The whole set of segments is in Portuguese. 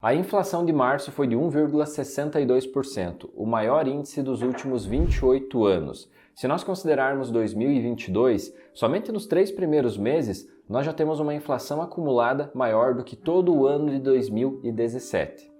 A inflação de março foi de 1,62%, o maior índice dos últimos 28 anos. Se nós considerarmos 2022, somente nos 3 primeiros meses, nós já temos uma inflação acumulada maior do que todo o ano de 2017.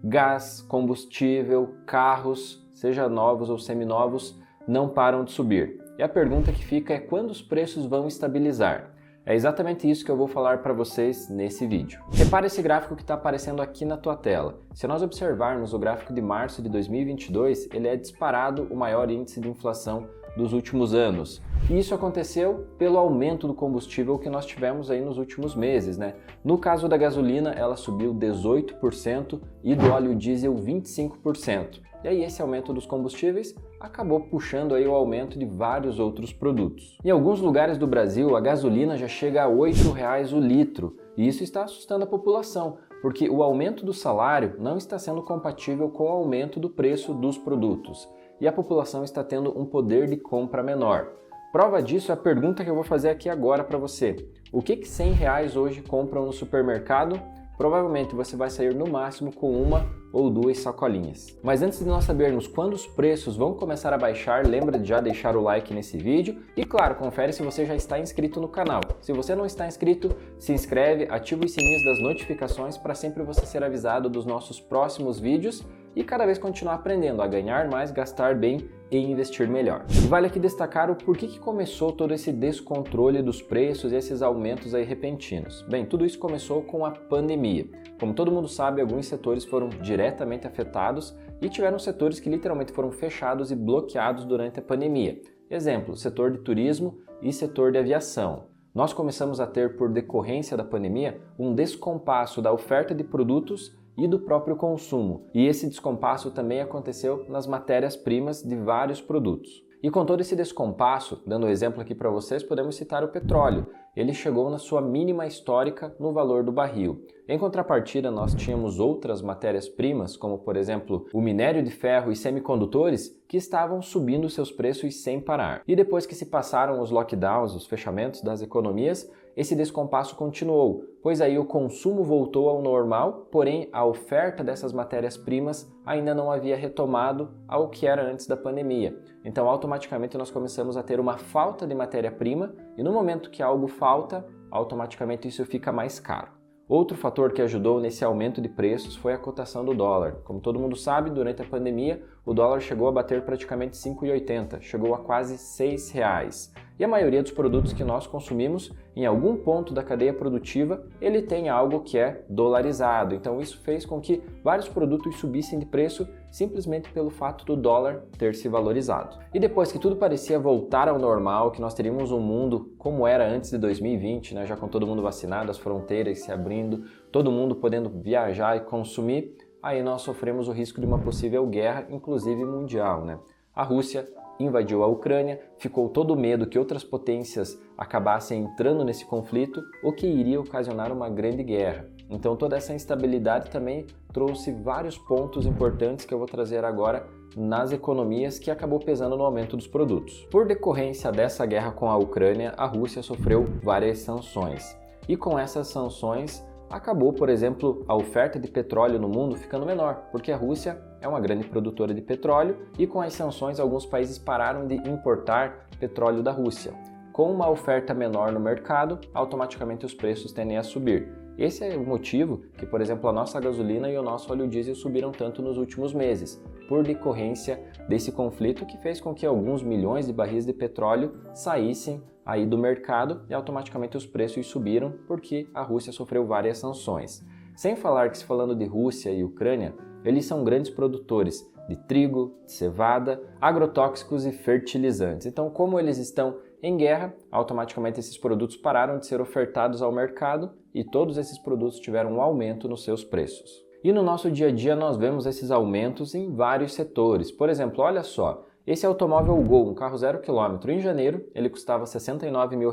Gás, combustível, carros, seja novos ou seminovos, não param de subir. E a pergunta que fica é quando os preços vão estabilizar? É exatamente isso que eu vou falar para vocês nesse vídeo. Repare esse gráfico que está aparecendo aqui na tua tela. Se nós observarmos o gráfico de março de 2022, ele é disparado o maior índice de inflação dos últimos anos. E isso aconteceu pelo aumento do combustível que nós tivemos aí nos últimos meses, né? No caso da gasolina, ela subiu 18% e do óleo diesel 25%. E aí esse aumento dos combustíveis acabou puxando aí o aumento de vários outros produtos. Em alguns lugares do Brasil, a gasolina já chega a R$ 8,00 o litro, e isso está assustando a população, porque o aumento do salário não está sendo compatível com o aumento do preço dos produtos, e a população está tendo um poder de compra menor. Prova disso é a pergunta que eu vou fazer aqui agora para você. O que R$100 hoje compram no supermercado? Provavelmente você vai sair no máximo com uma ou duas sacolinhas. Mas antes de nós sabermos quando os preços vão começar a baixar, lembra de já deixar o like nesse vídeo e, claro, confere se você já está inscrito no canal. Se você não está inscrito, se inscreve, ativa os sininhos das notificações para sempre você ser avisado dos nossos próximos vídeos e cada vez continuar aprendendo a ganhar mais, gastar bem e investir melhor. E vale aqui destacar o porquê que começou todo esse descontrole dos preços e esses aumentos aí repentinos. Bem, tudo isso começou com a pandemia. Como todo mundo sabe, alguns setores foram diretamente afetados e tiveram setores que literalmente foram fechados e bloqueados durante a pandemia. Exemplo, setor de turismo e setor de aviação. Nós começamos a ter, por decorrência da pandemia, um descompasso da oferta de produtos e do próprio consumo. E esse descompasso também aconteceu nas matérias-primas de vários produtos. E com todo esse descompasso, dando um exemplo aqui para vocês, podemos citar o petróleo. Ele chegou na sua mínima histórica no valor do barril. Em contrapartida, nós tínhamos outras matérias-primas, como por exemplo o minério de ferro e semicondutores, que estavam subindo seus preços sem parar. E depois que se passaram os lockdowns, os fechamentos das economias, esse descompasso continuou, pois aí o consumo voltou ao normal, porém a oferta dessas matérias-primas ainda não havia retomado ao que era antes da pandemia. Então automaticamente nós começamos a ter uma falta de matéria-prima e no momento que algo falta, automaticamente isso fica mais caro. Outro fator que ajudou nesse aumento de preços foi a cotação do dólar. Como todo mundo sabe, durante a pandemia, o dólar chegou a bater praticamente 5,80, chegou a quase R$6. E a maioria dos produtos que nós consumimos, em algum ponto da cadeia produtiva, ele tem algo que é dolarizado. Então isso fez com que vários produtos subissem de preço simplesmente pelo fato do dólar ter se valorizado. E depois que tudo parecia voltar ao normal, que nós teríamos um mundo como era antes de 2020, né, já com todo mundo vacinado, as fronteiras se abrindo, todo mundo podendo viajar e consumir, aí nós sofremos o risco de uma possível guerra, inclusive mundial, né? A Rússia invadiu a Ucrânia, ficou todo o medo que outras potências acabassem entrando nesse conflito, o que iria ocasionar uma grande guerra. Então toda essa instabilidade também trouxe vários pontos importantes que eu vou trazer agora nas economias que acabou pesando no aumento dos produtos. Por decorrência dessa guerra com a Ucrânia, a Rússia sofreu várias sanções. E com essas sanções, acabou, por exemplo, a oferta de petróleo no mundo ficando menor, porque a Rússia é uma grande produtora de petróleo e com as sanções alguns países pararam de importar petróleo da Rússia. Com uma oferta menor no mercado, automaticamente os preços tendem a subir. Esse é o motivo que, por exemplo, a nossa gasolina e o nosso óleo diesel subiram tanto nos últimos meses, por decorrência desse conflito que fez com que alguns milhões de barris de petróleo saíssem aí do mercado e automaticamente os preços subiram porque a Rússia sofreu várias sanções. Sem falar que, se falando de Rússia e Ucrânia, eles são grandes produtores de trigo, de cevada, agrotóxicos e fertilizantes. Então, como eles estão em guerra, automaticamente esses produtos pararam de ser ofertados ao mercado e todos esses produtos tiveram um aumento nos seus preços. E no nosso dia a dia nós vemos esses aumentos em vários setores. Por exemplo, olha só, esse automóvel Gol, um carro 0 km, em janeiro ele custava R$69 mil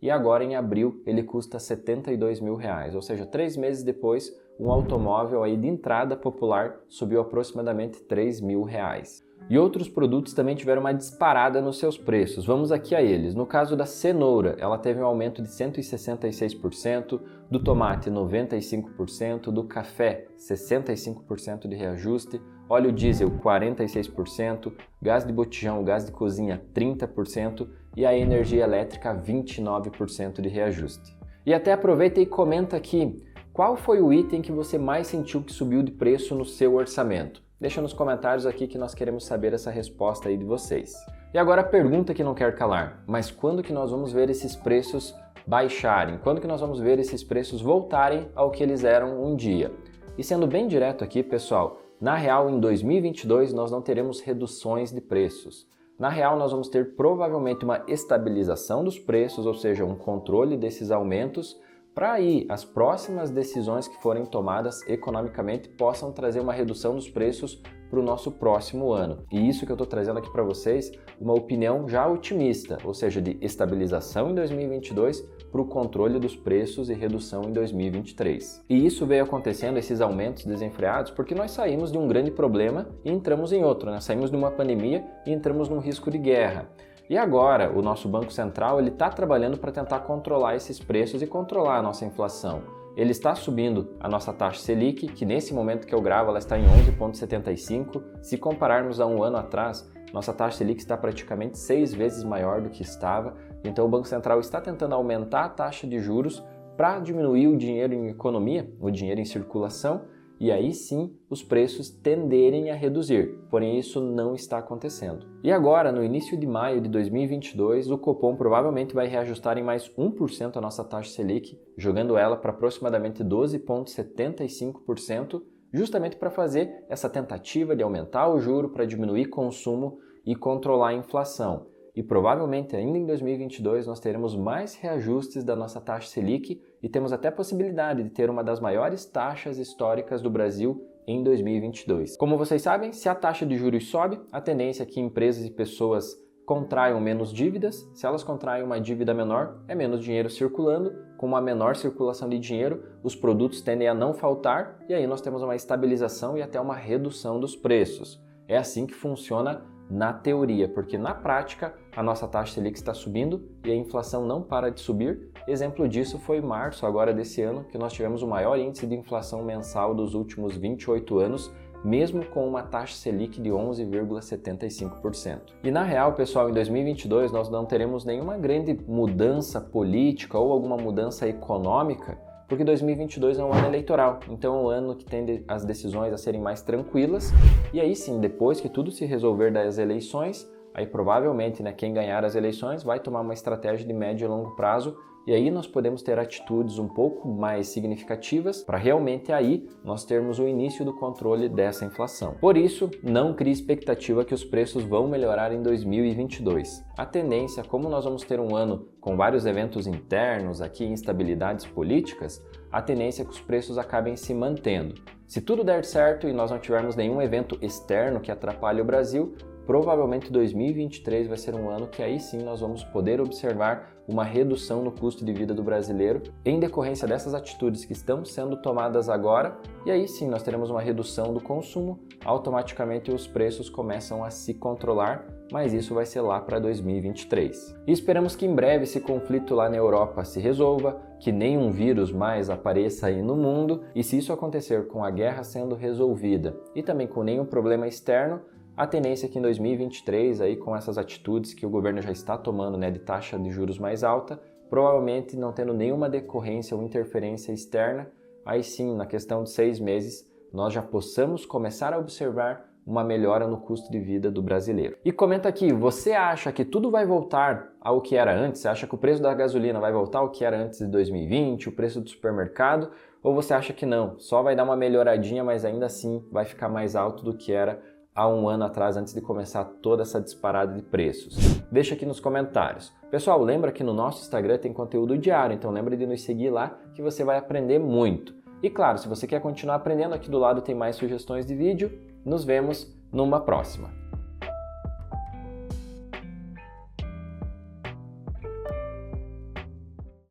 e agora em abril ele custa R$72 mil, ou seja, 3 meses depois um automóvel aí de entrada popular subiu aproximadamente R$3.000. E outros produtos também tiveram uma disparada nos seus preços. Vamos aqui a eles. No caso da cenoura, ela teve um aumento de 166%, do tomate 95%, do café 65% de reajuste, óleo diesel 46%, gás de botijão, gás de cozinha 30% e a energia elétrica 29% de reajuste. E até aproveita e comenta aqui, qual foi o item que você mais sentiu que subiu de preço no seu orçamento? Deixa nos comentários aqui que nós queremos saber essa resposta aí de vocês. E agora a pergunta que não quer calar, mas quando que nós vamos ver esses preços baixarem? Quando que nós vamos ver esses preços voltarem ao que eles eram um dia? E sendo bem direto aqui, pessoal, na real em 2022 nós não teremos reduções de preços. Na real nós vamos ter provavelmente uma estabilização dos preços, ou seja, um controle desses aumentos, para aí as próximas decisões que forem tomadas economicamente possam trazer uma redução dos preços para o nosso próximo ano. E isso que eu estou trazendo aqui para vocês, uma opinião já otimista, ou seja, de estabilização em 2022 para o controle dos preços e redução em 2023. E isso veio acontecendo, esses aumentos desenfreados, porque nós saímos de um grande problema e entramos em outro, né? Saímos de uma pandemia e entramos num risco de guerra. E agora o nosso Banco Central está trabalhando para tentar controlar esses preços e controlar a nossa inflação. Ele está subindo a nossa taxa Selic, que nesse momento que eu gravo ela está em 11,75. Se compararmos a um ano atrás, nossa taxa Selic está praticamente 6 vezes maior do que estava. Então o Banco Central está tentando aumentar a taxa de juros para diminuir o dinheiro em economia, o dinheiro em circulação, e aí sim os preços tenderem a reduzir, porém isso não está acontecendo. E agora, no início de maio de 2022, o Copom provavelmente vai reajustar em mais 1% a nossa taxa Selic, jogando ela para aproximadamente 12,75%, justamente para fazer essa tentativa de aumentar o juro para diminuir consumo e controlar a inflação. E provavelmente ainda em 2022 nós teremos mais reajustes da nossa taxa Selic e temos até a possibilidade de ter uma das maiores taxas históricas do Brasil em 2022. Como vocês sabem, se a taxa de juros sobe, a tendência é que empresas e pessoas contraiam menos dívidas. Se elas contraem uma dívida menor, é menos dinheiro circulando. Com uma menor circulação de dinheiro, os produtos tendem a não faltar e aí nós temos uma estabilização e até uma redução dos preços. É assim que funciona na teoria, porque na prática a nossa taxa Selic está subindo e a inflação não para de subir. Exemplo disso foi março agora desse ano, que nós tivemos o maior índice de inflação mensal dos últimos 28 anos, mesmo com uma taxa Selic de 11,75%. E na real, pessoal, em 2022 nós não teremos nenhuma grande mudança política ou alguma mudança econômica, porque 2022 é um ano eleitoral, então é um ano que tende as decisões a serem mais tranquilas, e aí sim, depois que tudo se resolver das eleições, aí provavelmente quem ganhar as eleições vai tomar uma estratégia de médio e longo prazo, e aí nós podemos ter atitudes um pouco mais significativas para realmente aí nós termos o início do controle dessa inflação. Por isso, não crie expectativa que os preços vão melhorar em 2022. A tendência, como nós vamos ter um ano com vários eventos internos, aqui instabilidades políticas, a tendência é que os preços acabem se mantendo. Se tudo der certo e nós não tivermos nenhum evento externo que atrapalhe o Brasil, provavelmente 2023 vai ser um ano que aí sim nós vamos poder observar uma redução no custo de vida do brasileiro em decorrência dessas atitudes que estão sendo tomadas agora, e aí sim nós teremos uma redução do consumo, automaticamente os preços começam a se controlar, mas isso vai ser lá para 2023. E esperamos que em breve esse conflito lá na Europa se resolva, que nenhum vírus mais apareça aí no mundo, e se isso acontecer com a guerra sendo resolvida e também com nenhum problema externo, a tendência é que em 2023, aí, com essas atitudes que o governo já está tomando, de taxa de juros mais alta, provavelmente não tendo nenhuma decorrência ou interferência externa, aí sim, na questão de 6 meses, nós já possamos começar a observar uma melhora no custo de vida do brasileiro. E comenta aqui, você acha que tudo vai voltar ao que era antes? Você acha que o preço da gasolina vai voltar ao que era antes de 2020, o preço do supermercado? Ou você acha que não, só vai dar uma melhoradinha, mas ainda assim vai ficar mais alto do que era há um ano atrás, antes de começar toda essa disparada de preços? Deixa aqui nos comentários. Pessoal, lembra que no nosso Instagram tem conteúdo diário, então lembra de nos seguir lá que você vai aprender muito. E claro, se você quer continuar aprendendo, aqui do lado tem mais sugestões de vídeo. Nos vemos numa próxima.